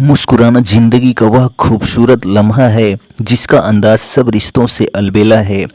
मुस्कुराना जिंदगी का वह खूबसूरत लम्हा है जिसका अंदाज सब रिश्तों से अलबेला है।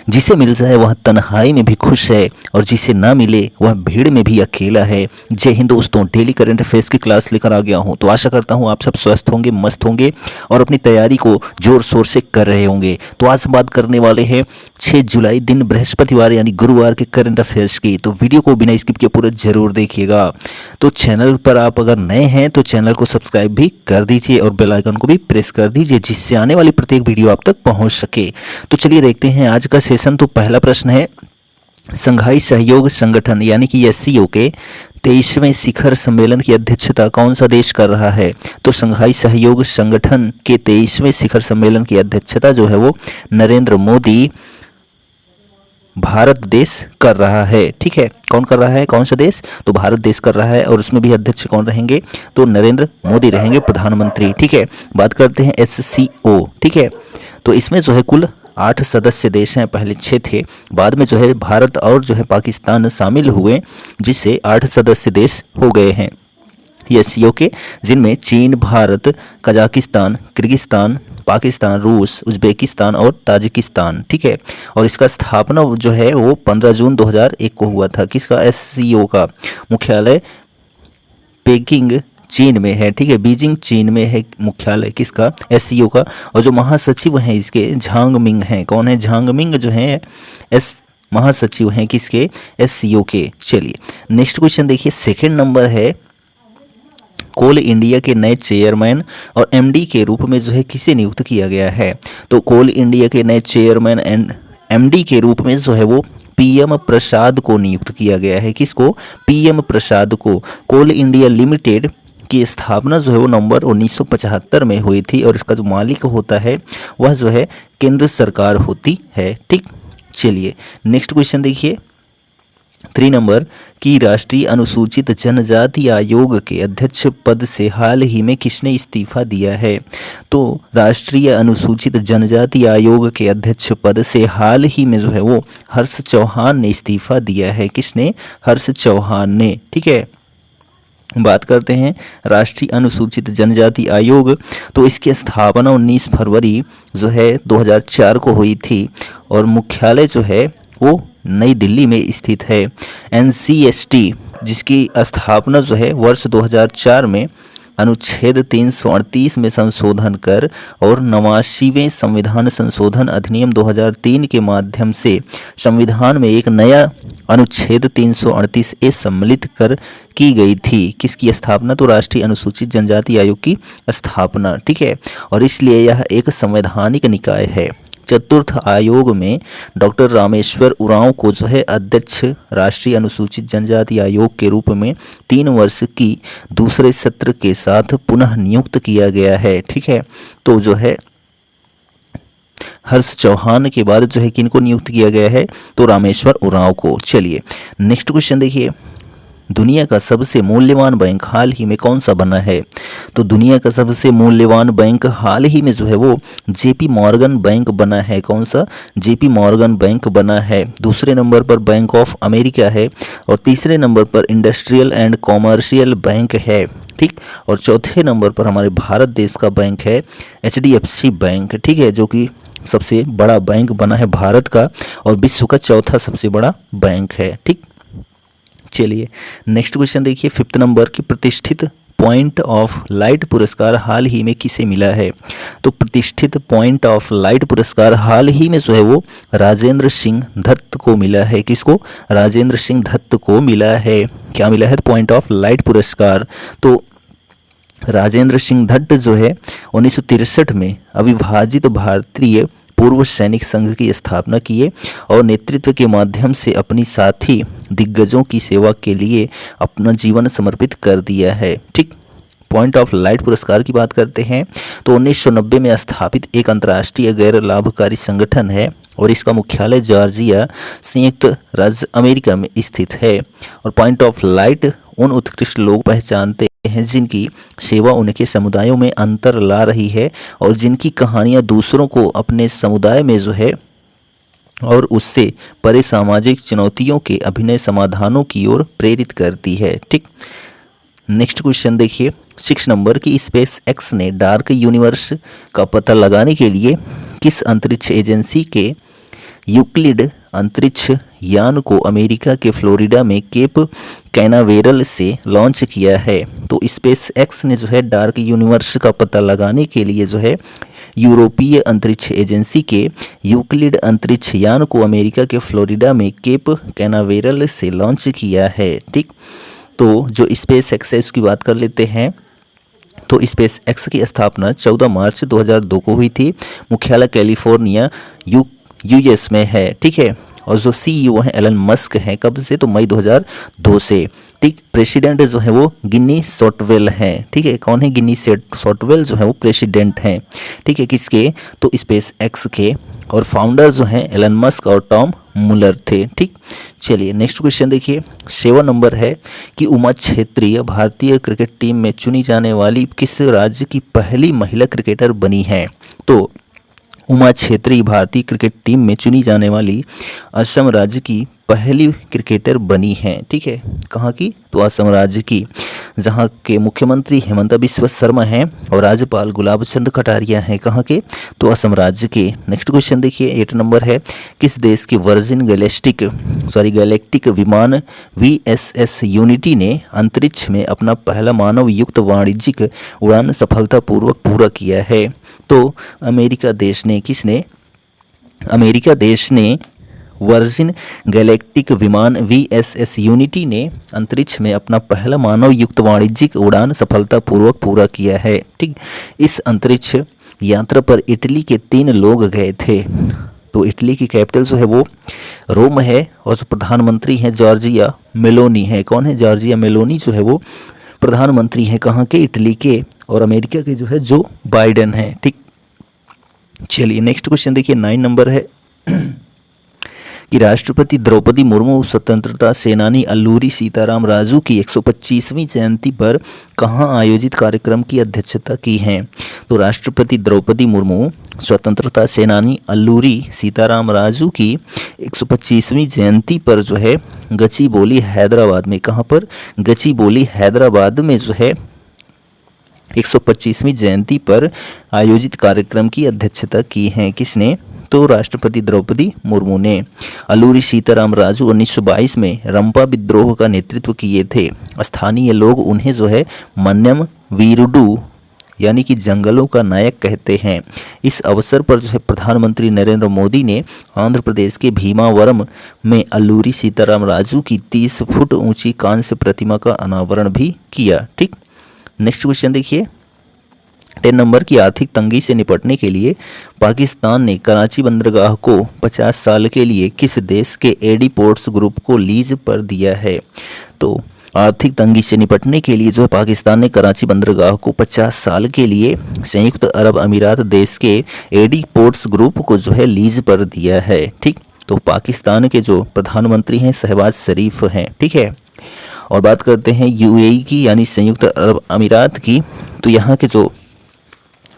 जिसे मिल जाए वह तन्हाई में भी खुश है और जिसे ना मिले वह भीड़ में भी अकेला है। जय हिंद दोस्तों, डेली करंट अफेयर्स की क्लास लेकर आ गया हूं। तो आशा करता हूं आप सब स्वस्थ होंगे, मस्त होंगे और अपनी तैयारी को जोर शोर से कर रहे होंगे। तो आज बात करने वाले हैं 6 जुलाई दिन बृहस्पतिवार यानी गुरुवार के करंट अफेयर्स की। तो वीडियो को बिना स्किप किए पूरा जरूर देखिएगा। तो चैनल पर आप अगर नए हैं तो चैनल को सब्सक्राइब भी कर दीजिए और बेल आइकन को भी प्रेस कर दीजिए जिससे आने वाली प्रत्येक वीडियो आप तक पहुंच सके। तो चलिए देखते हैं आज का सेशन। तो पहला प्रश्न है, संघाई सहयोग संगठन यानी कि एससीओ के 23वें शिखर सम्मेलन की अध्यक्षता कौन सा देश कर रहा है? तो संघाई सहयोग संगठन के 23वें शिखर सम्मेलन की अध्यक्षता जो है वो नरेंद्र मोदी भारत देश कर रहा है। ठीक है, कौन कर रहा है? कौन सा देश? तो भारत देश कर रहा है। और उसमें भी अध्यक्ष कौन रहेंगे? तो नरेंद्र मोदी रहेंगे, प्रधानमंत्री। ठीक है, बात करते हैं एससीओ। ठीक है, तो इसमें जो है कुल 8 सदस्य देश हैं। पहले 6 थे, बाद में जो है भारत और जो है पाकिस्तान शामिल हुए, जिससे 8 सदस्य देश हो गए हैं एससीओ के, जिनमें चीन, भारत, कजाकिस्तान, किर्गिस्तान, पाकिस्तान, रूस, उज्बेकिस्तान और ताजिकिस्तान। ठीक है, और इसका स्थापना जो है वो 15 जून 2001 को हुआ था। किसका? एससीओ का मुख्यालय पेकिंग चीन में है। ठीक है, बीजिंग चीन में है मुख्यालय किसका? एससीओ का। और जो महासचिव हैं इसके झांग मिंग हैं। कौन है? झांग मिंग जो है महासचिव हैं किसके? एससीओ के। चलिए नेक्स्ट क्वेश्चन देखिए, सेकंड नंबर है, कोल इंडिया के नए चेयरमैन और एमडी के रूप में जो है किसे नियुक्त किया गया है? तो कोल इंडिया के नए चेयरमैन एंड एमडी के रूप में जो है वो पीएम प्रसाद को नियुक्त किया गया है। किसको? पीएम प्रसाद को। कोल इंडिया लिमिटेड की स्थापना जो है वो नवंबर 1975 में हुई थी और इसका जो मालिक होता है वह जो है केंद्र सरकार होती है। ठीक, चलिए नेक्स्ट क्वेश्चन देखिए, 3 नंबर की राष्ट्रीय अनुसूचित जनजाति आयोग के अध्यक्ष पद से हाल ही में किसने इस्तीफा दिया है? तो राष्ट्रीय अनुसूचित जनजाति आयोग के अध्यक्ष पद से हाल ही में जो है वो हर्ष चौहान ने इस्तीफा दिया है। किसने? हर्ष चौहान ने। ठीक है, बात करते हैं राष्ट्रीय अनुसूचित जनजाति आयोग। तो इसकी स्थापना 19 फरवरी जो है 2004 को हुई थी और मुख्यालय जो है वो नई दिल्ली में स्थित है। एनसीएसटी जिसकी स्थापना जो है वर्ष 2004 में अनुच्छेद 338 में संशोधन कर और 89वें संविधान संशोधन अधिनियम 2003 के माध्यम से संविधान में एक नया अनुच्छेद 338 सम्मिलित कर की गई थी। किसकी स्थापना? तो राष्ट्रीय अनुसूचित जनजाति आयोग की स्थापना। ठीक है, और इसलिए यह एक संवैधानिक निकाय है। चतुर्थ आयोग में डॉक्टर रामेश्वर उरांव को जो है अध्यक्ष राष्ट्रीय अनुसूचित जनजाति आयोग के रूप में 3 वर्ष की दूसरे सत्र के साथ पुनः नियुक्त किया गया है। ठीक है, तो जो है हर्ष चौहान के बाद जो है किनको नियुक्त किया गया है? तो रामेश्वर उरांव को। चलिए नेक्स्ट क्वेश्चन देखिए, दुनिया का सबसे मूल्यवान बैंक हाल ही में कौन सा बना है? तो दुनिया का सबसे मूल्यवान बैंक हाल ही में जो है वो जेपी मॉर्गन बैंक बना है। कौन सा? जेपी मॉर्गन बैंक बना है। दूसरे नंबर पर बैंक ऑफ अमेरिका है और तीसरे नंबर पर इंडस्ट्रियल एंड कॉमर्शियल बैंक है। ठीक, और चौथे नंबर पर हमारे भारत देश का बैंक है एचडीएफसी बैंक। ठीक है, जो कि सबसे बड़ा बैंक बना है भारत का और विश्व का चौथा सबसे बड़ा बैंक है। ठीक, चलिए नेक्स्ट क्वेश्चन देखिए, 5th नंबर की प्रतिष्ठित पॉइंट ऑफ लाइट पुरस्कार हाल ही में किसे मिला है? तो प्रतिष्ठित पॉइंट ऑफ लाइट पुरस्कार हाल ही में जो है वो राजेंद्र सिंह दत्त को मिला है। किसको? राजेंद्र सिंह दत्त को मिला है। क्या मिला है? पॉइंट ऑफ लाइट पुरस्कार। तो राजेंद्र सिंह दत्त जो है 1963 में अविभाजित भारतीय पूर्व सैनिक संघ की स्थापना किए और नेतृत्व के माध्यम से अपनी साथी दिग्गजों की सेवा के लिए अपना जीवन समर्पित कर दिया है। ठीक, पॉइंट ऑफ लाइट पुरस्कार की बात करते हैं तो 1990 में स्थापित एक अंतर्राष्ट्रीय गैर लाभकारी संगठन है और इसका मुख्यालय जॉर्जिया संयुक्त राज्य अमेरिका में स्थित है। और पॉइंट ऑफ लाइट उन उत्कृष्ट लोग पहचानते हैं जिनकी सेवा उनके समुदायों में अंतर ला रही है और जिनकी कहानियां दूसरों को अपने समुदाय में जो है और उससे परे सामाजिक चुनौतियों के अभिनय समाधानों की ओर प्रेरित करती है। ठीक, नेक्स्ट क्वेश्चन देखिए 6 नंबर की, स्पेस एक्स ने डार्क यूनिवर्स का पता लगाने के लिए किस अंतरिक्ष एजेंसी के यूक्लिड अंतरिक्ष यान को अमेरिका के फ्लोरिडा में केप कैनावेरल से लॉन्च किया है? तो स्पेस एक्स ने जो है डार्क यूनिवर्स का पता लगाने के लिए जो है यूरोपीय अंतरिक्ष एजेंसी के यूक्लिड अंतरिक्ष यान को अमेरिका के फ्लोरिडा में केप कैनावेरल से लॉन्च किया है। ठीक, तो जो स्पेस एक्स है उसकी बात कर लेते हैं। तो स्पेस एक्स की स्थापना 14 मार्च 2002 को हुई थी। मुख्यालय कैलिफोर्निया यूएस में है। ठीक है, और जो सीईओ हैं एलन मस्क हैं, कब से? तो मई 2002 से। ठीक, प्रेसिडेंट जो है वो गिनी शॉर्टवेल हैं। ठीक है, कौन है? गिनी शॉर्टवेल जो है वो प्रेसिडेंट हैं। ठीक है, किसके? तो स्पेस एक्स के। और फाउंडर जो हैं एलन मस्क और टॉम मुलर थे। ठीक, चलिए नेक्स्ट क्वेश्चन देखिए 7 नंबर है कि उमा छेत्री भारतीय क्रिकेट टीम में चुनी जाने वाली किस राज्य की पहली महिला क्रिकेटर बनी है? तो उमा छेत्री भारतीय क्रिकेट टीम में चुनी जाने वाली असम राज्य की पहली क्रिकेटर बनी हैं। ठीक है, कहाँ की? तो असम राज्य की, जहाँ के मुख्यमंत्री हिमंत बिस्वा शर्मा हैं और राज्यपाल गुलाब चंद कटारिया हैं। कहाँ के? तो असम राज्य के। नेक्स्ट क्वेश्चन देखिए 8 नंबर है, किस देश की वर्जिन गैलेक्टिक विमान VSS यूनिटी ने अंतरिक्ष में अपना पहला मानव युक्त वाणिज्यिक उड़ान सफलतापूर्वक पूरा किया है? तो अमेरिका देश ने वर्जिन गैलेक्टिक विमान VSS यूनिटी ने अंतरिक्ष में अपना पहला मानव युक्त वाणिज्यिक उड़ान सफलतापूर्वक पूरा किया है। ठीक, इस अंतरिक्ष यात्रा पर इटली के 3 लोग गए थे। तो इटली की कैपिटल जो है वो रोम है और जो प्रधानमंत्री हैं जॉर्जिया मेलोनी है। कौन है? जॉर्जिया मेलोनी जो है वो प्रधानमंत्री हैं। कहाँ के? इटली के। और अमेरिका के जो है जो बाइडेन है। ठीक, चलिए नेक्स्ट क्वेश्चन देखिए 9 नंबर है कि राष्ट्रपति द्रौपदी मुर्मू स्वतंत्रता सेनानी अल्लूरी सीताराम राजू की 125वीं जयंती पर कहाँ आयोजित कार्यक्रम की अध्यक्षता की है? तो राष्ट्रपति द्रौपदी मुर्मू स्वतंत्रता सेनानी अल्लूरी सीताराम राजू की 125वीं जयंती पर जो है गचिबोली हैदराबाद में, कहाँ पर? गचिबोली हैदराबाद में जो है 125वीं जयंती पर आयोजित कार्यक्रम की अध्यक्षता की है। किसने? तो राष्ट्रपति द्रौपदी मुर्मू ने। अल्लूरी सीताराम राजू 1922 में रंपा विद्रोह का नेतृत्व किए थे। स्थानीय लोग उन्हें जो है मन्यम वीरुडू यानी कि जंगलों का नायक कहते हैं। इस अवसर पर जो है प्रधानमंत्री नरेंद्र मोदी ने आंध्र प्रदेश के भीमावरम में अल्लूरी सीताराम राजू की 30 फुट ऊंची कांस्य प्रतिमा का अनावरण भी किया। ठीक, नेक्स्ट क्वेश्चन देखिए 10 नंबर की, आर्थिक तंगी से निपटने के लिए पाकिस्तान ने कराची बंदरगाह को 50 साल के लिए किस देश के एडी पोर्ट्स ग्रुप को लीज पर दिया है? तो आर्थिक तंगी से निपटने के लिए जो है पाकिस्तान ने कराची बंदरगाह को 50 साल के लिए संयुक्त अरब अमीरात देश के एडी पोर्ट्स ग्रुप को जो है लीज पर दिया है। ठीक, तो पाकिस्तान के जो प्रधानमंत्री हैं शहबाज शरीफ हैं। ठीक है, और बात करते हैं UAE की यानी संयुक्त अरब अमीरात की। तो यहाँ के जो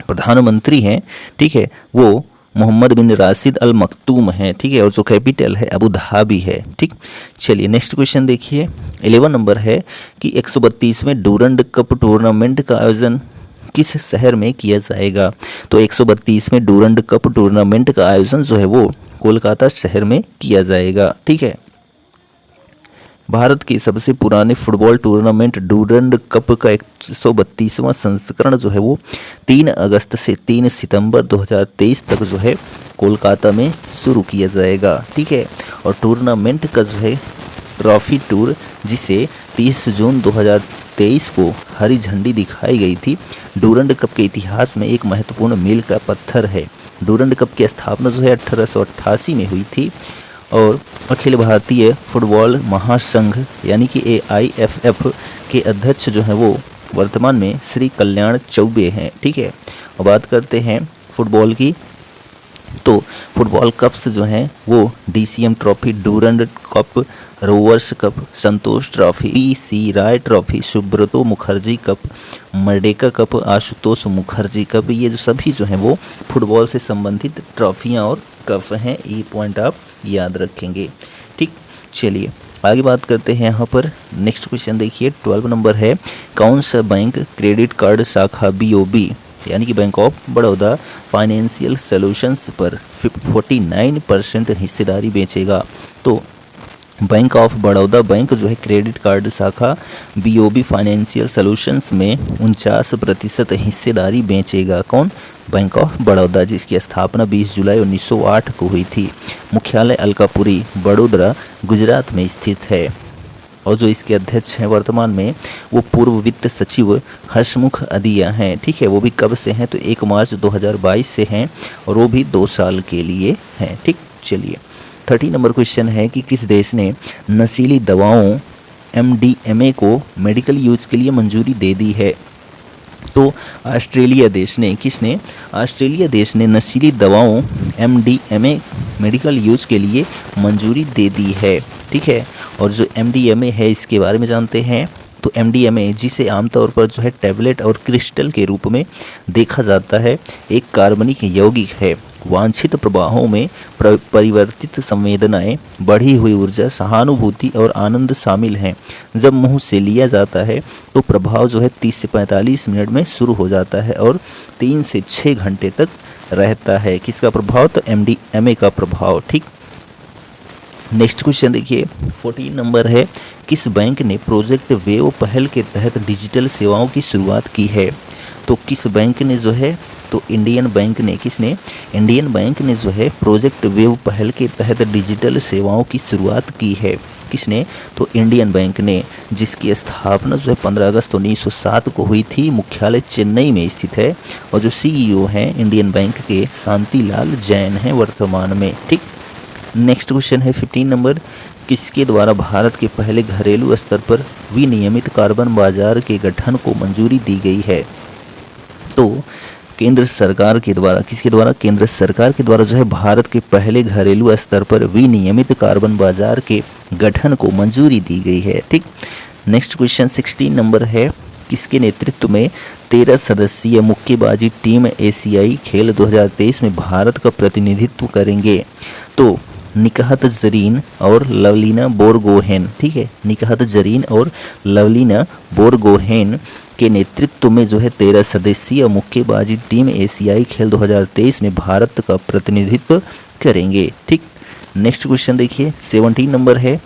प्रधानमंत्री हैं, ठीक है, वो मोहम्मद बिन राशिद अल मखतूम हैं। ठीक है, और जो कैपिटल है अबू धाबी है। ठीक, चलिए नेक्स्ट क्वेश्चन देखिए 11 नंबर है कि 132वें डूरंड कप टूर्नामेंट का आयोजन किस शहर में किया जाएगा? तो 132वें डूरंड कप टूर्नामेंट का आयोजन जो है वो कोलकाता शहर में किया जाएगा। ठीक है, भारत के सबसे पुराने फुटबॉल टूर्नामेंट डूरंड कप का 132वां संस्करण जो है वो 3 अगस्त से 3 सितंबर 2023 तक जो है कोलकाता में शुरू किया जाएगा। ठीक है, और टूर्नामेंट का जो है ट्रॉफी टूर जिसे 30 जून 2023 को हरी झंडी दिखाई गई थी, डूरंड कप के इतिहास में एक महत्वपूर्ण मील का पत्थर है। डूरंड कप की स्थापना जो है 1888 में हुई थी और अखिल भारतीय फुटबॉल महासंघ यानी कि AIFF के अध्यक्ष जो हैं वो वर्तमान में श्री कल्याण चौबे हैं। ठीक है, और बात करते हैं फुटबॉल की। तो फुटबॉल कप्स जो हैं वो DCM Trophy, Durand Cup, Rovers Cup, Santosh Trophy, PC Rai Trophy, Subroto Mukherjee Cup, Merdeka Cup, Ashutosh Mukherjee Cup, ये जो सभी जो हैं वो फुटबॉल से संबंधित ट्रॉफियाँ और कप हैं। ये पॉइंट आप याद रखेंगे। ठीक, चलिए आगे बात करते हैं यहाँ पर। नेक्स्ट क्वेश्चन देखिए 12 नंबर है, कौन सा बैंक क्रेडिट कार्ड शाखा BOB यानी कि bank of Baroda financial solutions पर 49% हिस्सेदारी बेचेगा। तो बैंक ऑफ बड़ौदा बैंक जो है क्रेडिट कार्ड शाखा BOB फाइनेंशियल सॉल्यूशंस में 49% हिस्सेदारी बेचेगा। कौन? बैंक ऑफ बड़ौदा, जिसकी स्थापना 20 जुलाई 1908 को हुई थी। मुख्यालय अलकापुरी, बड़ोदरा, गुजरात में स्थित है। और जो इसके अध्यक्ष हैं वर्तमान में वो पूर्व वित्त सचिव हर्षमुख अधिया हैं। ठीक है, वो भी कब से हैं? तो 1 मार्च 2022 से हैं और वो भी 2 साल के लिए हैं। ठीक, चलिए 30 नंबर क्वेश्चन है कि किस देश ने नशीली दवाओं MDMA को मेडिकल यूज के लिए मंजूरी दे दी है? तो ऑस्ट्रेलिया देश ने। किसने? ऑस्ट्रेलिया देश ने नशीली दवाओं MDMA मेडिकल यूज के लिए मंजूरी दे दी है। ठीक है, और जो MDMA है इसके बारे में जानते हैं। तो MDMA जिसे आमतौर पर जो है टैबलेट और क्रिस्टल के रूप में देखा जाता है, एक कार्बनिक यौगिक है। वांछित प्रवाहों में परिवर्तित संवेदनाएं, बढ़ी हुई ऊर्जा, सहानुभूति और आनंद शामिल हैं। जब मुंह से लिया जाता है तो प्रभाव जो है 30 से 45 मिनट में शुरू हो जाता है और 3 से 6 घंटे तक रहता है। किसका प्रभाव? तो MDMA का प्रभाव। ठीक, नेक्स्ट क्वेश्चन देखिए 14 नंबर है, किस बैंक ने प्रोजेक्ट वेव पहल के तहत डिजिटल सेवाओं की शुरुआत की है? तो किस बैंक ने जो है? तो इंडियन बैंक ने। किसने? इंडियन बैंक ने जो है प्रोजेक्ट वेव पहल के तहत डिजिटल सेवाओं की शुरुआत की है। किसने? तो इंडियन बैंक ने, जिसकी स्थापना जो है 15 अगस्त 1907 को हुई थी। मुख्यालय चेन्नई में स्थित है और जो CEO हैं इंडियन बैंक के शांतिलाल जैन हैं वर्तमान में। ठीक, नेक्स्ट क्वेश्चन है 15 नंबर, किसके द्वारा भारत के पहले घरेलू स्तर पर विनियमित कार्बन बाजार के गठन को मंजूरी दी गई है? तो केंद्र सरकार के द्वारा। किसके द्वारा? केंद्र सरकार के द्वारा जो है भारत के पहले घरेलू स्तर पर विनियमित कार्बन बाजार के गठन को मंजूरी दी गई है। ठीक, नेक्स्ट क्वेश्चन 16 नंबर है, किसके नेतृत्व में 13 सदस्यीय मुक्केबाजी टीम एशियाई खेल 2023 में भारत का प्रतिनिधित्व करेंगे? तो निकहत जरीन और लवलीना बोरगोहेन। ठीक है, निकहत जरीन और लवलीना बोरगोहेन के नेतृत्व में जो है 13 सदस्यीय मुक्केबाजी टीम एशियाई खेल 2023 में भारत का प्रतिनिधित्व करेंगे। ठीक, नेक्स्ट क्वेश्चन देखिए 17 नंबर है,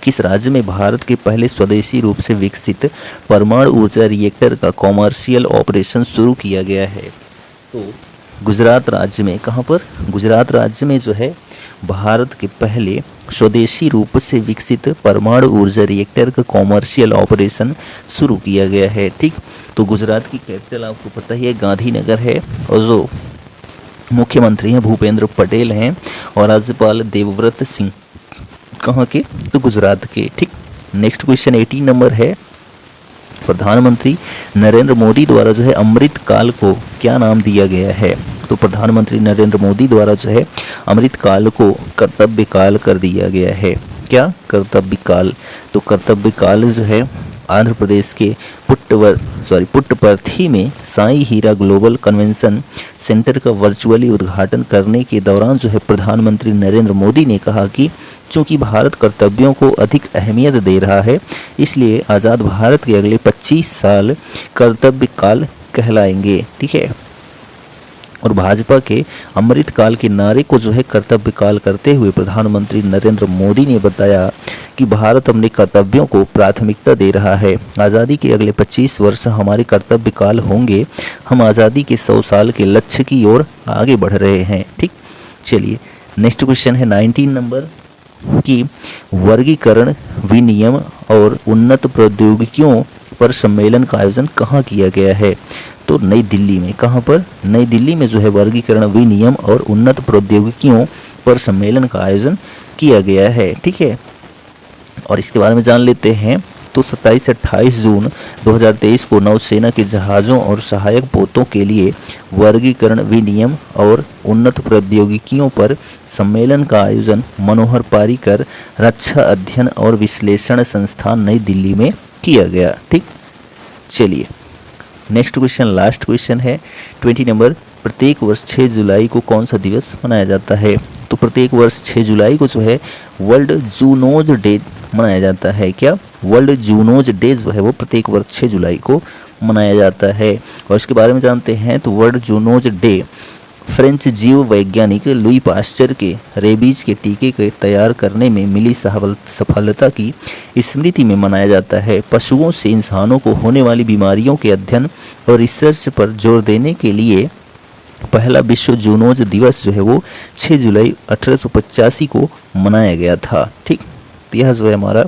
किस राज्य में भारत के पहले स्वदेशी रूप से विकसित परमाणु ऊर्जा रिएक्टर का कॉमर्शियल ऑपरेशन शुरू किया गया है? तो गुजरात राज्य में। कहाँ पर? गुजरात राज्य में जो है भारत के पहले स्वदेशी रूप से विकसित परमाणु ऊर्जा रिएक्टर का कॉमर्शियल ऑपरेशन शुरू किया गया है। ठीक, तो गुजरात की कैपिटल आपको पता ही है गांधीनगर है और जो मुख्यमंत्री हैं भूपेंद्र पटेल हैं और राज्यपाल देवव्रत सिंह कहाँ के? तो गुजरात के। ठीक, नेक्स्ट क्वेश्चन 18 नंबर है, प्रधानमंत्री नरेंद्र मोदी द्वारा जो है अमृत काल को क्या नाम दिया गया है? तो प्रधानमंत्री नरेंद्र मोदी द्वारा जो है अमृत काल को कर्तव्य काल कर दिया गया है। क्या? कर्तव्य काल। तो कर्तव्य काल जो है आंध्र प्रदेश के पुट्टपर्थी में साई हीरा ग्लोबल कन्वेंशन सेंटर का वर्चुअली उद्घाटन करने के दौरान जो है प्रधानमंत्री नरेंद्र मोदी ने कहा कि चूंकि भारत कर्तव्यों को अधिक अहमियत दे रहा है, इसलिए आज़ाद भारत के अगले 25 साल कर्तव्य काल कहलाएंगे। ठीक है, और भाजपा के अमृत काल के नारे को जो है कर्तव्य काल करते हुए प्रधानमंत्री नरेंद्र मोदी ने बताया कि भारत अपने कर्तव्यों को प्राथमिकता दे रहा है। आज़ादी के अगले 25 वर्ष हमारे कर्तव्य काल होंगे। हम आज़ादी के 100 साल के लक्ष्य की ओर आगे बढ़ रहे हैं। ठीक, चलिए नेक्स्ट क्वेश्चन है 19 नंबर की वर्गीकरण, विनियम और उन्नत प्रौद्योगिकियों पर सम्मेलन का आयोजन कहाँ किया गया है? तो नई दिल्ली में। कहाँ पर? नई दिल्ली में जो है वर्गीकरण, विनियम और उन्नत प्रौद्योगिकियों पर सम्मेलन का आयोजन किया गया है। ठीक है, और इसके बारे में जान लेते हैं। तो 27 से 28 जून 2023 को नौसेना के जहाज़ों और सहायक पोतों के लिए वर्गीकरण, विनियम और उन्नत प्रौद्योगिकियों पर सम्मेलन का आयोजन मनोहर पारीकर रक्षा अध्ययन और विश्लेषण संस्थान नई दिल्ली में किया गया। ठीक, चलिए नेक्स्ट क्वेश्चन, लास्ट क्वेश्चन है 20 नंबर, प्रत्येक वर्ष 6 जुलाई को कौन सा दिवस मनाया जाता है? तो प्रत्येक वर्ष 6 जुलाई को जो है वर्ल्ड जूनोज डे मनाया जाता है। क्या? वर्ल्ड जूनोज डे जो है वो प्रत्येक वर्ष 6 जुलाई को मनाया जाता है। और इसके बारे में जानते हैं तो वर्ल्ड जूनोज डे फ्रेंच जीव वैज्ञानिक लुई पाश्चर के रेबीज के टीके के तैयार करने में मिली सफलता की स्मृति में मनाया जाता है। पशुओं से इंसानों को होने वाली बीमारियों के अध्ययन और रिसर्च पर जोर देने के लिए पहला विश्व जूनोज दिवस जो है वो 6 जुलाई 1885 को मनाया गया था। ठीक, तो यह जो है हमारा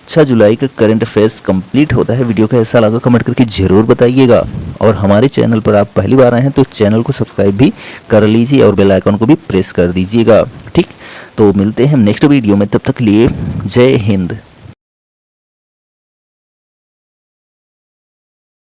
6 जुलाई का करंट अफेयर्स कंप्लीट होता है। वीडियो कैसा लगा कमेंट करके ज़रूर बताइएगा, और हमारे चैनल पर आप पहली बार आए हैं तो चैनल को सब्सक्राइब भी कर लीजिए और बेल आइकन को भी प्रेस कर दीजिएगा। ठीक, तो मिलते हैं नेक्स्ट वीडियो में, तब तक लिए जय हिंद।